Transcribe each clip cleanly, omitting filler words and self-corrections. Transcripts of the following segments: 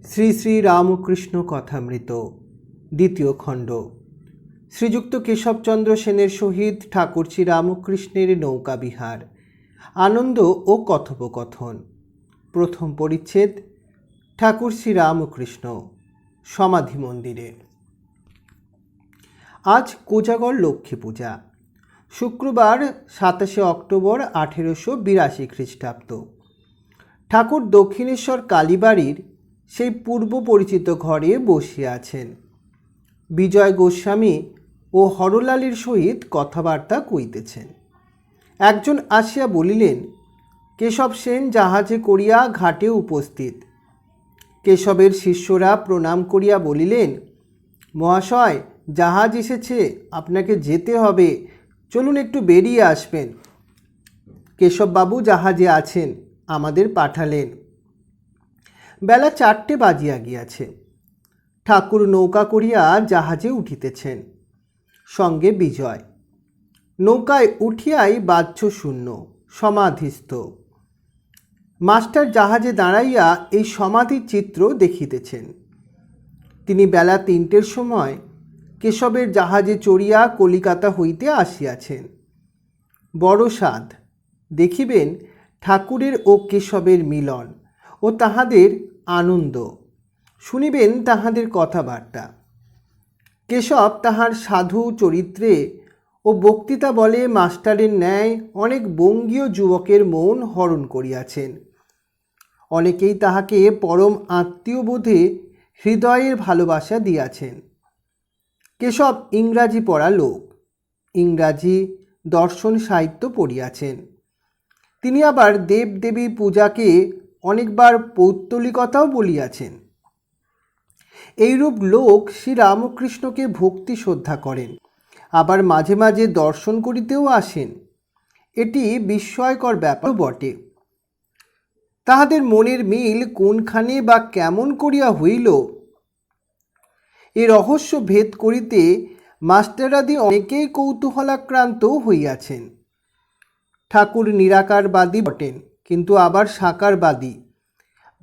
শ্রী শ্রী রামকৃষ্ণ কথামৃত দ্বিতীয় খণ্ড। শ্রীযুক্ত কেশবচন্দ্র সেনের সহিত ঠাকুর শ্রী রামকৃষ্ণের নৌকা বিহার, আনন্দ ও কথোপকথন। প্রথম পরিচ্ছেদ। ঠাকুর শ্রী রামকৃষ্ণ সমাধি মন্দিরে। আজ কোজাগর লক্ষ্মী পূজা, শুক্রবার 27 অক্টোবর 1882 খ্রিস্টাব্দ। ঠাকুর দক্ষিণেশ্বর কালীবাড়ির সেই পূর্ব পরিচিত ঘরে বসিয়া আছেন। বিজয় গোস্বামী ও হরলালের সহিত কথাবার্তা কইতেছেন। একজন আসিয়া বলিলেন, কেশব সেন জাহাজে করিয়া ঘাটে উপস্থিত। কেশবের শিষ্যরা প্রণাম করিয়া বলিলেন, মহাশয়, জাহাজ এসেছে, আপনাকে যেতে হবে, চলুন একটু বেরিয়ে আসবেন। কেশববাবু জাহাজে আছেন, আমাদের পাঠালেন। বেলা 4টে বাজিয়া গিয়াছে। ঠাকুর নৌকা করিয়া জাহাজে উঠিতেছেন, সঙ্গে বিজয়। নৌকায় উঠিয়াই বাহ্য শূন্য, সমাধিস্থ। মাস্টার জাহাজে দাঁড়াইয়া এই সমাধির চিত্র দেখিতেছেন। তিনি বেলা 3টের সময় কেশবের জাহাজে চড়িয়া কলিকাতা হইতে আসিয়াছেন। বড় সাধ, দেখিবেন ঠাকুরের ও কেশবের মিলন ও তাহাদের আনন্দ, শুনিবেন তাহাদের কথাবার্তা। কেশব তাহার সাধু চরিত্রে ও বক্তৃতা বলে মাস্টারের ন্যায় অনেক বঙ্গীয় যুবকের মন হরণ করিয়াছেন। অনেকেই তাহাকে পরম আত্মীয় বোধে হৃদয়ের ভালোবাসা দিয়াছেন। কেশব ইংরাজি পড়া লোক, ইংরাজি দর্শন সাহিত্য পড়িয়াছেন। তিনি আবার দেবদেবী পূজাকে অনেকবার পৌত্তলিকতাও বলিয়াছেন। এইরূপ লোক শ্রী রামকৃষ্ণকে ভক্তি শ্রদ্ধা করেন, আবার মাঝে মাঝে দর্শন করিতেও আসেন। এটি বিস্ময়কর ব্যাপার বটে। তাহাদের মনের মিল কোনখানে বা কেমন করিয়া হইল, এ রহস্য ভেদ করিতে মাস্টারাদি অনেকেই কৌতূহলাক্রান্ত হইয়াছেন। ঠাকুর নিরাকারবাদী বটেন, কিন্তু আবার সাকারবাদী।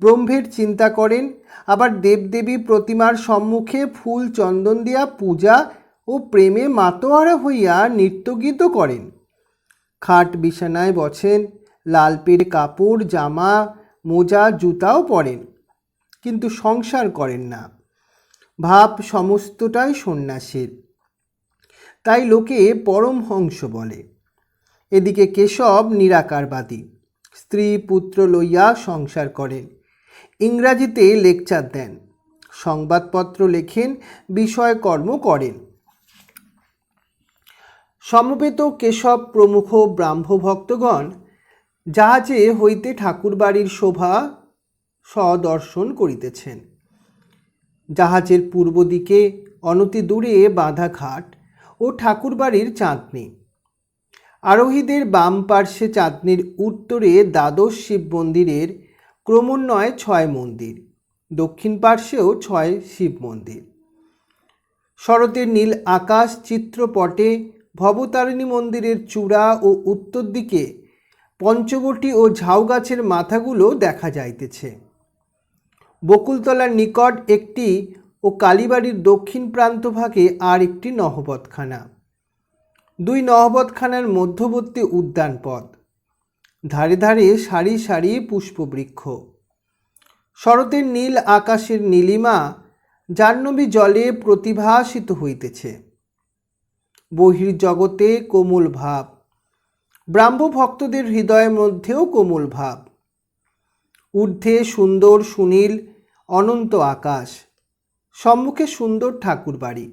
ব্রহ্মের চিন্তা করেন, আবার দেবদেবী প্রতিমার সম্মুখে ফুল চন্দন দিয়া পূজা ও প্রেমে মাতোয়ারা হইয়া নৃত্যগীত করেন। খাট বিছানায় বসেন, লাল পেড়ে কাপড়, জামা, মোজা, জুতাও পরেন, কিন্তু সংসার করেন না। ভাব সমস্তটাই সন্ন্যাসীর, তাই লোকে পরমহংস বলে। এদিকে কেশব নিরাকারবাদী, স্ত্রী পুত্র লইয়া সংসার করেন, ইংরাজিতে লেকচার দেন, সংবাদপত্র লেখেন, বিষয়কর্ম করেন। সমবেত কেশব প্রমুখ ব্রাহ্মভক্তগণ জাহাজে হইতে ঠাকুরবাড়ির শোভা সদর্শন করিতেছেন। জাহাজের পূর্ব দিকে অনতি দূরে বাঁধা ঘাট ও ঠাকুরবাড়ির চাঁদনি। আরোহীদের বাম পার্শ্বে চাঁদনির উত্তরে দ্বাদশ শিব মন্দিরের ক্রমান্বয়ে 6 মন্দির, দক্ষিণ পার্শ্বেও 6 শিব মন্দির। শরতের নীল আকাশ চিত্রপটে ভবতারিণী মন্দিরের চূড়া ও উত্তর দিকে পঞ্চবটী ও ঝাউ গাছের মাথাগুলো দেখা যাইতেছে। বকুলতলার নিকট একটি ও কালীবাড়ির দক্ষিণ প্রান্তভাগে আর একটি নহবতখানা। 2 নহবতখানার মধ্যবর্তী উদ্যান পথ, ধারে ধারে সারি সারি পুষ্পবৃক্ষ। শরতের নীল আকাশের নীলিমা জাহ্নবী জলে প্রতিভাসিত হইতেছে। বহির্জগতে কোমল ভাব, ব্রাহ্মভক্তদের হৃদয়ের মধ্যেও কোমল ভাব। ঊর্ধ্বে সুন্দর সুনীল অনন্ত আকাশ, সম্মুখে সুন্দর ঠাকুরবাড়ি,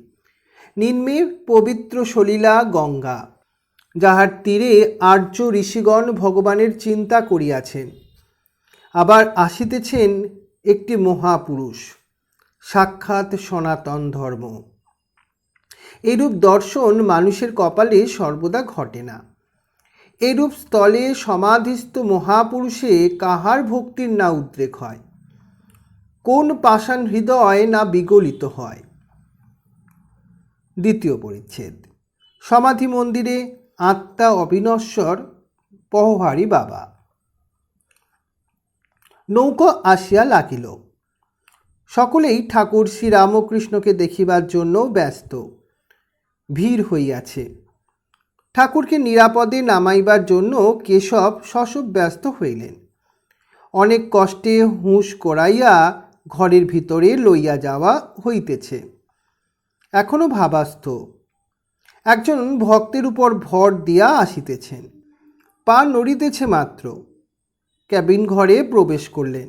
নিম্নে পবিত্র সলিলা গঙ্গা, যাহার তীরে আর্য ঋষিগণ ভগবানের চিন্তা করিয়াছেন। আবার আসিতেছেন একটি মহাপুরুষ, সাক্ষাৎ সনাতন ধর্ম। এইরূপ দর্শন মানুষের কপালে সর্বদা ঘটে না। এইরূপ স্থলে সমাধিস্থ মহাপুরুষে কাহার ভক্তির না উদ্রেক হয়, কোন পাষাণ হৃদয় না বিগলিত হয়। দ্বিতীয় পরিচ্ছেদ। সমাধি মন্দিরে আত্মা অবিনশ্বর পহহারি বাবা। নৌকা আসিয়া লাগিল। সকলেই ঠাকুর শ্রীরামকৃষ্ণকে দেখিবার জন্য ব্যস্ত। ভিড় হইয়াছে। ঠাকুরকে নিরাপদে নামাইবার জন্য কেশব শশব ব্যস্ত হইলেন। অনেক কষ্টে হুঁশ করাইয়া ঘরের ভিতরে লইয়া যাওয়া হইতেছে। এখনো ভাবাস্থ। একজন ভক্তের উপর ভর দিয়া আসিতেছেন। পা নড়িতেছে মাত্র। ক্যাবিন ঘরে প্রবেশ করলেন।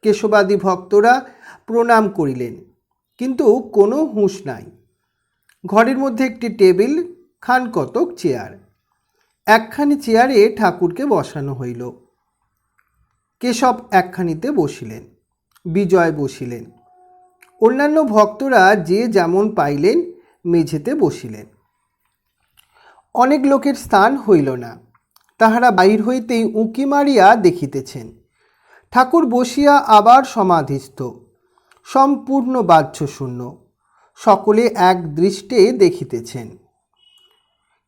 কেশবাদী ভক্তরা প্রণাম করিলেন, কিন্তু কোনো হুঁশ নাই। ঘরের মধ্যে একটি টেবিল, খানকতক চেয়ার। একখানি চেয়ারে ঠাকুরকে বসানো হইল। কেশব একখানিতে বসিলেন, বিজয় বসিলেন। অন্যান্য ভক্তরা যে যেমন পাইলেন মেঝেতে বসিলেন। অনেক লোকের স্থান হইল না। তাহারা বাহির হইতেই উঁকি মারিয়া দেখিতেছেন। ঠাকুর বসিয়া আবার সমাধিস্থ, সম্পূর্ণ বাহ্যশূন্য। সকলে এক দৃষ্টে দেখিতেছেন।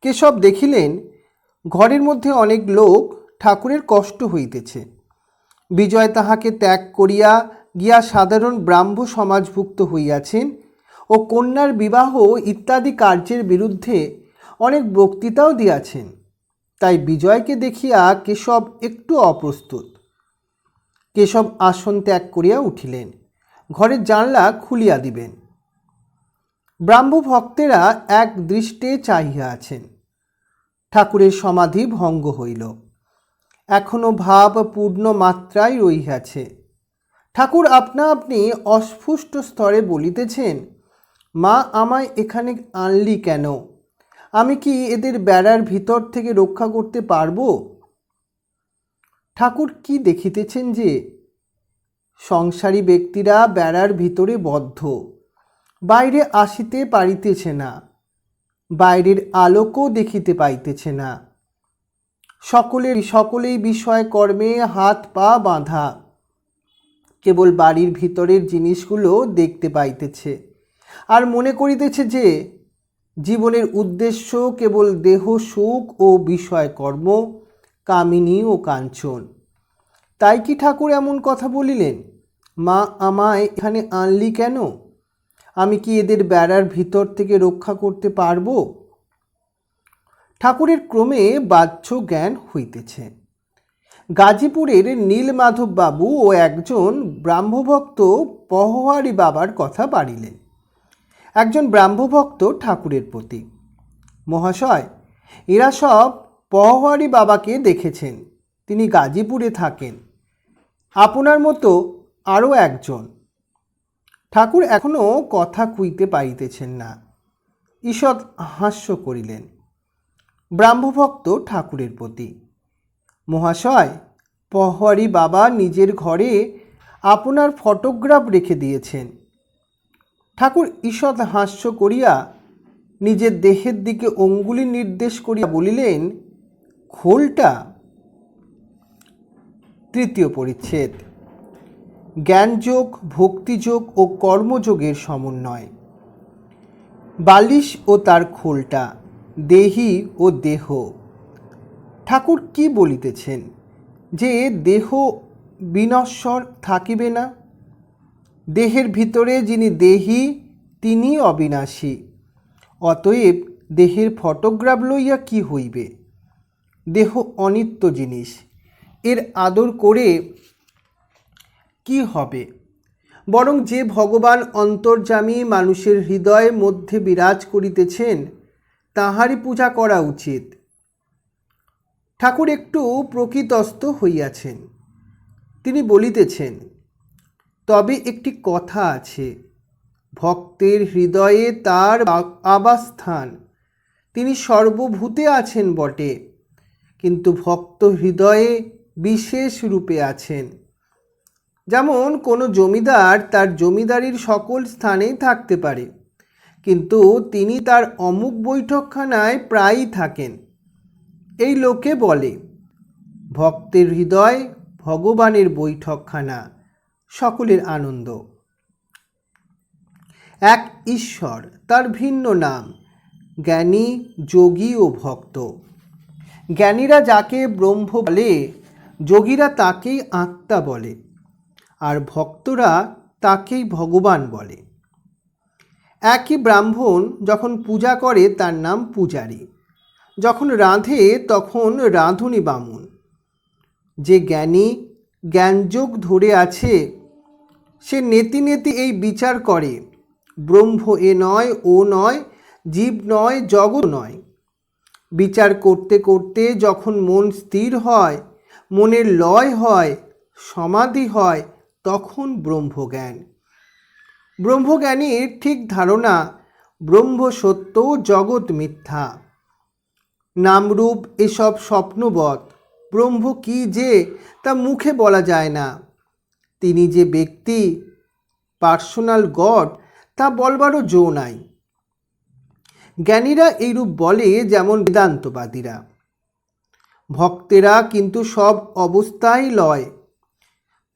কেশব দেখিলেন ঘরের মধ্যে অনেক লোক, ঠাকুরের কষ্ট হইতেছে। বিজয় তাহাকে ত্যাগ করিয়া গিয়া সাধারণ ব্রাহ্ম সমাজভুক্ত হইয়াছেন ও কন্যার বিবাহ ইত্যাদি কার্যের বিরুদ্ধে অনেক বক্তৃতাও দিয়াছেন। তাই বিজয়কে দেখিয়া কেশব একটু অপ্রস্তুত। কেশব আসন ত্যাগ করিয়া উঠিলেন, ঘরের জানলা খুলিয়া দিবেন। ব্রাহ্ম ভক্তেরা এক দৃষ্টে চাহিয়া আছেন। ঠাকুরের সমাধি ভঙ্গ হইল। এখনো ভাব পূর্ণ মাত্রায় রহিয়াছে। ঠাকুর আপনা আপনি অস্ফুষ্ট স্তরে বলিতেছেন, মা আমায় এখানে আনলি কেন? আমি কি এদের বেড়ার ভিতর থেকে রক্ষা করতে পারব? ঠাকুর কি দেখিতেছেন যে সংসারী ব্যক্তিরা বেড়ার ভিতরে বদ্ধ, বাইরে আসিতে পারিতেছে না, বাইরের আলোকও দেখিতে পাইতেছে না। সকলেই বিষয় কর্মে হাত পা বাঁধা, কেবল বাড়ির ভিতরের জিনিসগুলো দেখতে পাইতেছে আর মনে করিতেছে যে জীবনের উদ্দেশ্য কেবল দেহ সুখ ও বিষয় কর্ম, কামিনী ও কাঞ্চন। তাই কি ঠাকুর এমন কথা বলিলেন, মা আমায় এখানে আনলি কেন? আমি কি এদের বেড়ার ভিতর থেকে রক্ষা করতে পারব? ঠাকুরের ক্রমে বাহ্য জ্ঞান হইতেছে। গাজীপুরের নীলমাধব বাবু ও একজন ব্রাহ্মভক্ত পহোয়ারি বাবার কথা পাড়িলেন। একজন ব্রাহ্মভক্ত ঠাকুরের প্রতি, মহাশয়, এরা সব পহোয়ারি বাবাকে দেখেছেন, তিনি গাজীপুরে থাকেন, আপনার মতো আরও একজন। ঠাকুর এখনো কথা কইতে পারিতেছেন না। ঈষৎ হাস্য করিলেন। ব্রাহ্মভক্ত ঠাকুরের প্রতি, মহাশয়, পহোয়ারি বাবা নিজের ঘরে আপনার ফটোগ্রাফ রেখে দিয়েছেন। ঠাকুর ঈষৎ হাস্য করিয়া নিজের দেহের দিকে অঙ্গুলি নির্দেশ করিয়া বলিলেন, খোলটা? তৃতীয় পরিচ্ছেদ। জ্ঞানযোগ, ভক্তিযোগ ও কর্মযোগের সমন্বয়। বালিশ ও তার খোলটা, দেহি ও দেহ। ঠাকুর কি বলিতেছেন যে দেহ বিনশ্বর থাকিবে না? দেহের ভিতরে যিনি দেহি তিনি অবিনাশী। অতএব দেহের ফটোগ্রাফ লইয়া কি হইবে? দেহ অনিত্য জিনিস, এর আদর করে কি হবে? বরং যে ভগবান অন্তর্যামী মানুষের হৃদয়ের মধ্যে বিরাজ করিতেছেন তাহারই পূজা করা উচিত। ঠাকুর একটু প্রকৃতস্থ হইয়াছেন। তিনি বলিতেছেন, তবে একটি কথা আছে, ভক্তের হৃদয়ে তার আবাসস্থান। তিনি সর্বভূতে আছেন বটে, কিন্তু ভক্ত হৃদয়ে বিশেষ রূপে আছেন। যেমন কোনো জমিদার তার জমিদারির সকল স্থানেই থাকতে পারে, কিন্তু তিনি তার অমুক বৈঠকখানায় প্রায়ই থাকেন। এই লোকে বলে, ভক্তের হৃদয় ভগবানের বৈঠকখানা, সকলের আনন্দ। এক ঈশ্বর, তার ভিন্ন নাম, জ্ঞানী, যোগী ও ভক্ত। জ্ঞানীরা যাকে ব্রহ্ম বলে, যোগীরা তাকেই আত্মা বলে, আর ভক্তরা তাকেই ভগবান বলে। একই ব্রাহ্মণ যখন পূজা করে তার নাম পূজারী, যখন রাঁধে তখন রাঁধুনি বামুন। যে জ্ঞানী জ্ঞানযোগ ধরে আছে সে নেতি নেতি এই বিচার করে, ব্রহ্ম এ নয় ও নয়, জীব নয় জগৎ নয়। বিচার করতে করতে যখন মন স্থির হয়, মনের লয় হয়, সমাধি হয়, তখন ব্রহ্মজ্ঞান। ব্রহ্মজ্ঞানীর ঠিক ধারণা ব্রহ্ম সত্য, জগৎ মিথ্যা, নামরূপ এসব স্বপ্নবৎ। ব্রহ্ম কি যে তা মুখে বলা যায় না। তিনি যে ব্যক্তি, পার্সোনাল গড, তা বলবারও জো নাই। জ্ঞানীরা এইরূপ বলে যেমন বেদান্তবাদীরা। ভক্তেরা কিন্তু সব অবস্থাই লয়।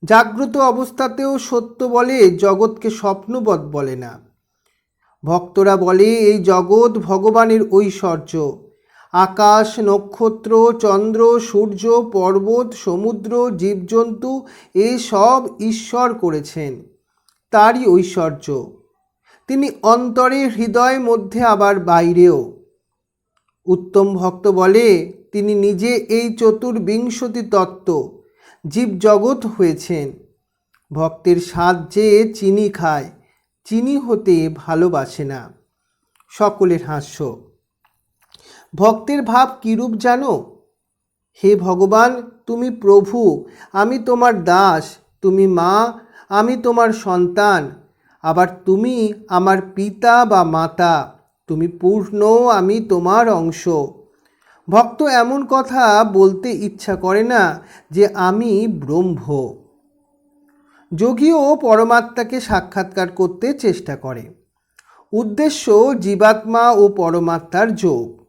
জাগ্রত অবস্থাতেও সত্য বলে, জগৎকে স্বপ্নবৎ বলে না। ভক্তরা বলে এই জগৎ ভগবানের ঐশ্বর্য। আকাশ, নক্ষত্র, চন্দ্র, সূর্য, পর্বত, সমুদ্র, জীবজন্তু এসব ঈশ্বর করেছেন, তারই ঐশ্বর্য। তিনি অন্তরে, হৃদয় মধ্যে, আবার বাইরেও। উত্তম ভক্ত বলে তিনি নিজে এই চতুর্বিংশতি তত্ত্ব, জীবজগৎ হয়েছেন। ভক্তের স্বাদ যে চিনি খায়, চিনি হতে ভালোবাসে না। সকলের হাস্য। ভক্তের ভাব কিরূপ জানো? হে ভগবান, তুমি প্রভু, আমি তোমার দাস। তুমি মা, আমি তোমার সন্তান। আবার তুমি আমার পিতা বা মাতা। তুমি পূর্ণ, আমি তোমার অংশ। ভক্ত এমন কথা বলতে ইচ্ছা করে না যে আমি ব্রহ্ম। যোগীও পরমাত্মাকে সাক্ষাৎকার করতে চেষ্টা করে। উদ্দেশ্য জীবাত্মা ও পরমাত্মার যোগ।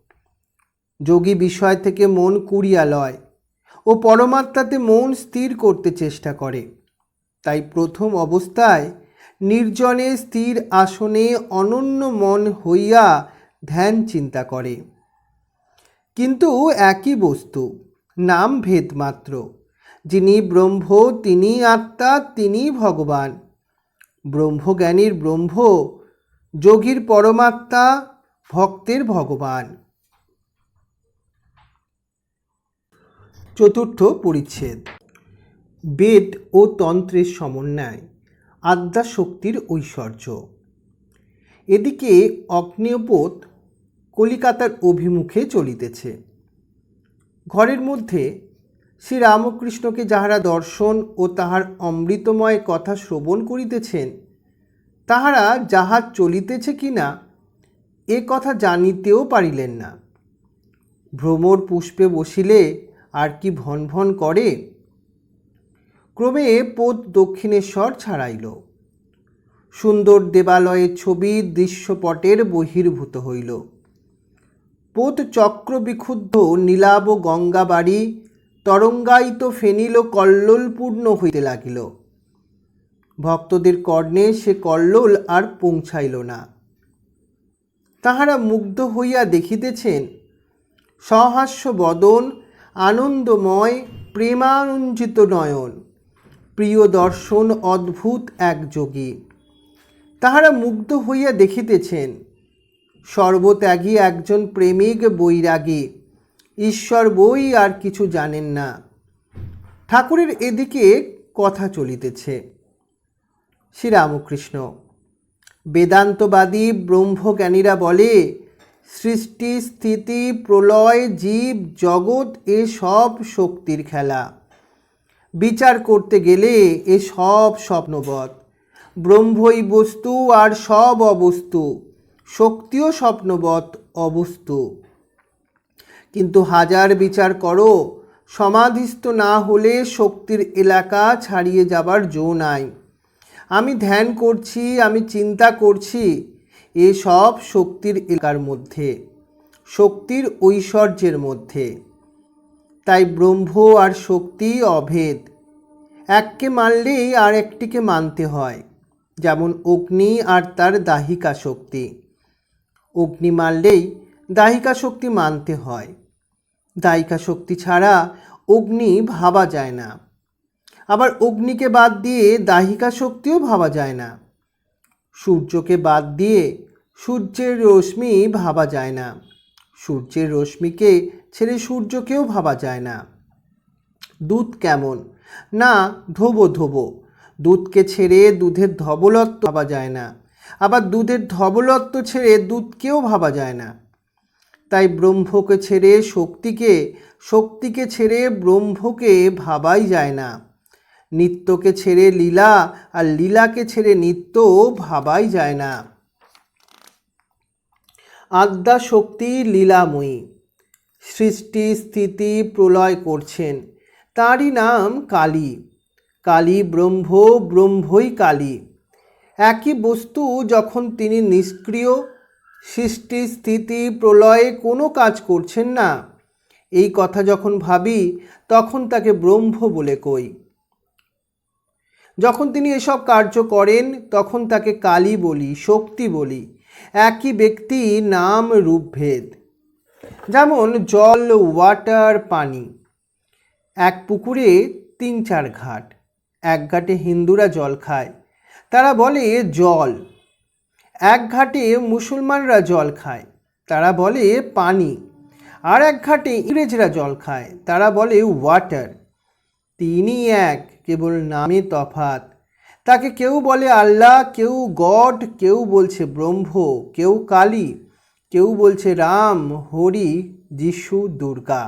যোগী বিষয় থেকে মন কুড়িয়া লয় ও পরমাত্মাতে মন স্থির করতে চেষ্টা করে। তাই প্রথম অবস্থায় নির্জনে স্থির আসনে অনন্য মন হইয়া ধ্যান চিন্তা করে। কিন্তু একই বস্তু, নাম ভেদ মাত্র। যিনি ব্রহ্ম তিনি আত্মা, তিনি ভগবান। ব্রহ্মজ্ঞানীর ব্রহ্ম, যোগীর পরমাত্মা, ভক্তের ভগবান। চতুর্থ পরিচ্ছেদ। বেদ ও তন্ত্রের সমন্বয়, আদ্যাশক্তির ঐশ্বর্য। এদিকে অগ্নিপথ কলিকাতার অভিমুখে চলিতেছে। ঘরের মধ্যে শ্রীরামকৃষ্ণকে যাহারা দর্শন ও তাহার অমৃতময় কথা শ্রবণ করিতেছেন, তাহারা জাহাজ চলিতেছে কিনা এ কথা জানিতেও পারিলেন না। ভ্রমর পুষ্পে বসিলে আর কি ভন ভন করে। ক্রমে পথ দক্ষিণেশ্বর ছাড়াইল। সুন্দর দেবালয়ের ছবি দৃশ্যপটের বহির্ভূত হইল। পথ চক্র বিক্ষুব্ধ নীলাভ গঙ্গা বাড়ি তরঙ্গায়িত ফেনিল কল্লোলপূর্ণ হইতে লাগিল। ভক্তদের কর্ণে সে কল্লোল আর পৌঁছাইল না। তাহারা মুগ্ধ হইয়া দেখিতেছেন সহাস্য বদন, আনন্দময় প্রেমানঞ্জিত নয়ন, প্রিয় দর্শন অদ্ভুত এক যোগী। তাহারা মুগ্ধ হইয়া দেখিতেছেন সর্বত্যাগী একজন প্রেমিক বৈরাগী, ঈশ্বর বই আর কিছু জানেন না। ঠাকুরের এদিকে কথা চলিতেছে। শ্রীরামকৃষ্ণ। বেদান্তবাদী ব্রহ্মজ্ঞানীরা বলে সৃষ্টি, স্থিতি, প্রলয়, জীব জগৎ এ সব শক্তির খেলা। বিচার করতে গেলে এ সব স্বপ্নবৎ। ব্রহ্মই বস্তু আর সব অবস্তু, শক্তিও স্বপ্নবৎ অবস্তু। কিন্তু হাজার বিচার করো, সমাধিস্থ না হলে শক্তির এলাকা ছাড়িয়ে যাবার জো নাই। আমি ধ্যান করছি, আমি চিন্তা করছি, এ সব শক্তির এলাকার মধ্যে, শক্তির ঐশ্বর্যের মধ্যে। তাই ব্রহ্ম আর শক্তি অভেদ। এককে মানলেই আর একটিকে মানতে হয়। যেমন অগ্নি আর তার দাহিকা শক্তি। অগ্নি মানলেই দাহিকা শক্তি মানতে হয়। দাহিকা শক্তি ছাড়া অগ্নি ভাবা যায় না। আবার অগ্নিকে বাদ দিয়ে দাহিকা শক্তিও ভাবা যায় না। সূর্যকে বাদ দিয়ে সূর্যের রশ্মি ভাবা যায় না। সূর্যের রশ্মিকে ছেড়ে সূর্যকেও ভাবা যায় না। দুধ কেমন? না, ধোবো ধোবো। দুধকে ছেড়ে দুধের ধবলত্ব ভাবা যায় না। আবার দুধের ধবলত্ব ছেড়ে দুধকেও ভাবা যায় না। তাই ব্রহ্মকে ছেড়ে শক্তিকে, শক্তিকে ছেড়ে ব্রহ্মকে ভাবাই যায় না। নিত্যকে ছেড়ে লীলা আর লীলাকে ছেড়ে নিত্য ভাবাই যায় না। আদ্যা শক্তি লীলাময়ী, সৃষ্টি স্থিতি প্রলয় করছেন, তাঁরই নাম কালী। কালী ব্রহ্ম, ব্রহ্মই কালী। একই বস্তু যখন তিনি নিষ্ক্রিয়, সৃষ্টি স্থিতি প্রলয়ে কোনো কাজ করছেন না, এই কথা যখন ভাবি তখন তাকে ব্রহ্ম বলে কই। যখন তিনি এসব কার্য করেন তখন তাকে কালী বলি, শক্তি বলি। একই ব্যক্তি, নাম রূপভেদ। যেমন জল, ওয়াটার, পানি। এক পুকুরে 3-4 ঘাট। এক ঘাটে হিন্দুরা জল খায়, তারা বলে জল। এক ঘাটে মুসলমানরা জল খায়, তারা বলে পানি। আর এক ঘাটে ইংরেজরা জল খায়, তারা বলে ওয়াটার। তিনই এক, কেবল নামে তফাৎ। তাকে কেউ বলে আল্লাহ, কেউ গড, কেউ বলছে ব্রহ্ম, কেউ কালী, কেউ বলছে রাম, হরি, যিশু, দুর্গা।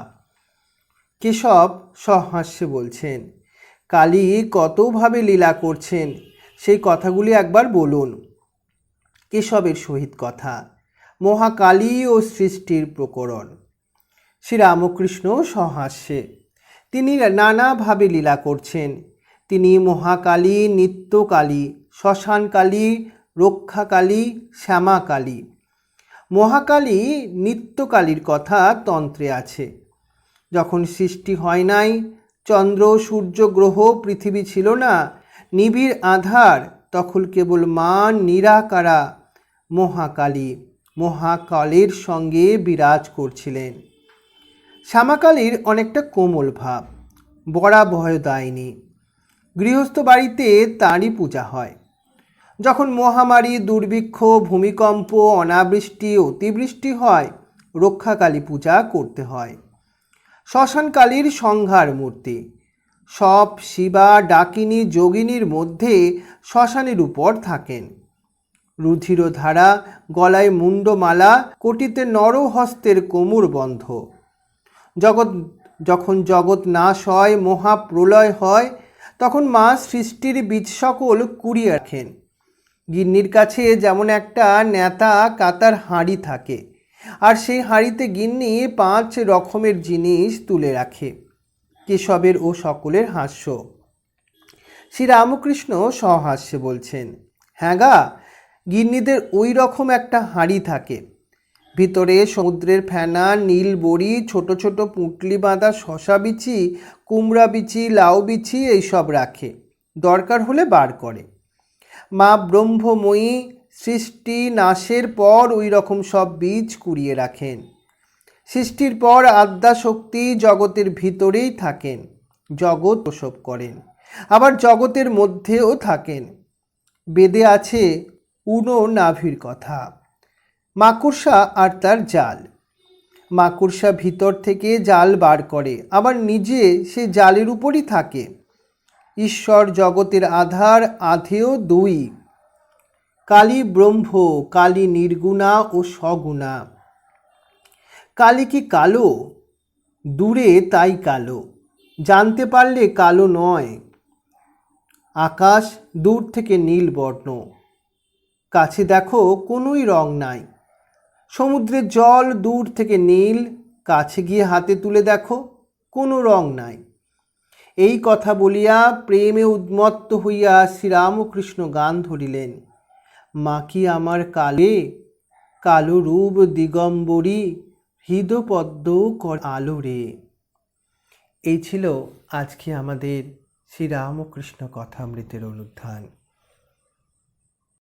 কেশব সহাস্যে বলছেন, কালী কতভাবে লীলা করছেন সেই কথাগুলি একবার বলুন। কেশবের সহিত কথা, মহাকালী ও সৃষ্টির প্রকরণ। শ্রীরামকৃষ্ণ সহাস্যে, তিনি নানাভাবে লীলা করছেন। তিনি মহাকালী, নিত্যকালী, শ্মশানকালী, রক্ষাকালী, শ্যামাকালী। মহাকালী, নিত্যকালীর কথা তন্ত্রে আছে। যখন সৃষ্টি হয় নাই, চন্দ্র, সূর্য, গ্রহ, পৃথিবী ছিল না, নিবিড় আধার, তখন কেবল মা নিরাকারা মহাকালী মহাকালের সঙ্গে বিরাজ করছিলেন। শ্যামাকালীর অনেকটা কোমল ভাব, বড়া ভয়দায়িনী। গৃহস্থ বাড়িতে তাঁরই পূজা হয়। যখন মহামারী, দুর্ভিক্ষ, ভূমিকম্প, অনাবৃষ্টি, অতিবৃষ্টি হয়, রক্ষাকালী পূজা করতে হয়। শ্মশানকালীর সংহার মূর্তি। সব শিবা, ডাকিনী, যোগিনীর মধ্যে শ্মশানের উপর থাকেন। রুধির ধারা, গলায় মুন্ডমালা, কোটিতে নরহস্তের কোমর বন্ধ। যখন জগৎ নাশ হয়, মহাপ্রলয় হয়, তখন মা সৃষ্টির বীজ সকল কুড়িয়ে রাখেন। গিন্নির কাছে যেমন একটা নেতা কাতার হাঁড়ি থাকে, আর সেই হাঁড়িতে গিন্নি 5 রকমের জিনিস তুলে রাখে। কেশবের ও সকলের হাস্য। শ্রীরামকৃষ্ণ সহাস্যে বলছেন, হ্যাঁ গা, গিন্নিদের ওই রকম একটা হাঁড়ি থাকে। ভিতরে সমুদ্রের ফেনা, নীল বড়ি, ছোট ছোট পুঁটলি বাঁধা শশা বিচি, কুমড়া বিচি, লাউ বিচি এইসব রাখে, দরকার হলে বার করে। মা ব্রহ্মময়ী সৃষ্টি নাশের পর ওই রকম সব বীজ কুড়িয়ে রাখেন। সৃষ্টির পর আদ্যা শক্তি জগতের ভিতরেই থাকেন, জগৎ প্রসব করেন, আবার জগতের মধ্যেও থাকেন। বেদে আছে উনো নাভির কথা। মাকড়সা আর তার জাল। মাকড়সা ভিতর থেকে জাল বার করে, আবার নিজে সে জালের উপরই থাকে। ঈশ্বর জগতের আধার, আধেয় 2। কালী ব্রহ্ম, কালী নির্গুণা ও সগুণা। কালী কি কালো? দূরে তাই কালো, জানতে পারলে কালো নয়। আকাশ দূর থেকে নীল বর্ণ, কাছে দেখো কোনোই রং নাই। সমুদ্রের জল দূর থেকে নীল, কাছে গিয়ে হাতে তুলে দেখো কোনো রং নাই। এই কথা বলিয়া প্রেমে উন্মত্ত হইয়া শ্রীরামকৃষ্ণ গান ধরিলেন, মা কি আমার কালে, কালো রূপ দিগম্বরী, হৃদপদ্ম কর আলো রে। এই ছিল আজকে আমাদের শ্রীরামকৃষ্ণ কথামৃতের অনুধ্যান।